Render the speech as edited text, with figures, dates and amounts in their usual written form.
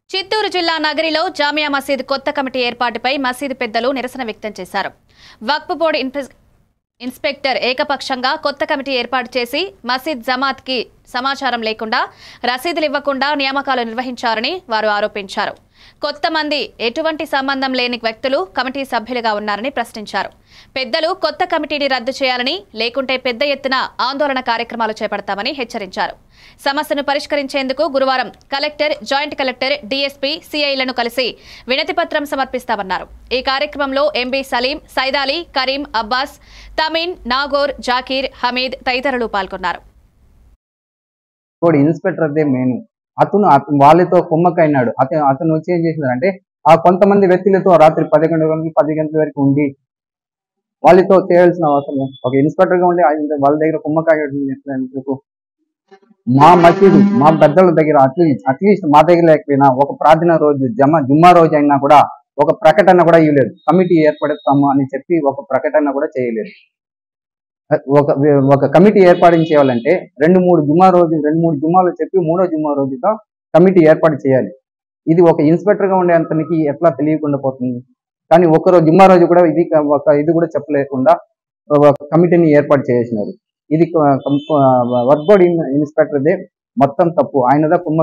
చిత్తూరు జిల్లా నగరిలో జామియా మసీద్ కొత్త కమిటీ ఏర్పాటుపై మసీదు పెద్దలు నిరసన వ్యక్తం చేశారు. వక్ఫ్ బోర్డు ఇన్స్పెక్టర్ ఏకపక్షంగా కొత్త కమిటీ ఏర్పాటు చేసి మసీద్ జమాత్కి సమాచారం లేకుండా రసీదులు ఇవ్వకుండా నియామకాలు నిర్వహించారని వారు ఆరోపించారు. కొత్త మంది ఎటువంటి సంబంధం లేని వ్యక్తులు కమిటీ సభ్యులుగా ఉన్నారని ప్రశ్నించారు. పెద్దలు కొత్త కమిటీని రద్దు చేయాలని, లేకుంటే పెద్ద ఎత్తున ఆందోళన కార్యక్రమాలు చేపడతామని హెచ్చరించారు. సమస్యను పరిష్కరించేందుకు గురువారం కలెక్టర్, జాయింట్ కలెక్టర్, డీఎస్పీ, సీఐలను కలిసి వినతిపత్రం సమర్పిస్తామన్నారు. ఈ కార్యక్రమంలో ఎంబీ సలీం, సైదాలి, కరీం, అబ్బాస్, తమీన్, నాగోర్, జాకీర్, హమీద్ తదితరులు పాల్గొన్నారు. ఇన్స్పెక్టర్ అతను వాళ్ళతో కుమ్మకైనాడు. అతను వచ్చి ఏం చేసినారంటే ఆ కొంతమంది వ్యక్తులతో రాత్రి 10 గంటల వరకు ఉండి వాళ్ళతో చేయాల్సిన అవసరం. ఒక ఇన్స్పెక్టర్ గా ఉండి వాళ్ళ దగ్గర కుమ్మకాయకు మా మసీదు, మా పెద్దల దగ్గర అట్లీస్ట్ మా దగ్గర లేకపోయినా ఒక ప్రార్థన రోజు, జుమ్మా రోజు అయినా కూడా ఒక ప్రకటన కూడా ఇవ్వలేదు. కమిటీ ఏర్పడతాము అని చెప్పి ఒక ప్రకటన కూడా చేయలేదు. ఒక కమిటీ ఏర్పాటు చేయాలంటే 2-3 జుమ్మాలు చెప్పి 3వ జుమ్మా రోజుతో కమిటీ ఏర్పాటు చేయాలి. ఇది ఒక ఇన్స్పెక్టర్ గా ఉండే అతనికి ఎట్లా తెలియకుండా పోతుంది? కానీ ఒకరోజు జుమ్మా రోజు కూడా ఇది కూడా చెప్పలేకుండా ఒక కమిటీని ఏర్పాటు చేసినారు. ఇది వర్క్ బోర్డ్ ఇన్స్పెక్టర్దే మొత్తం తప్పు. ఆయనదా కుమ్మ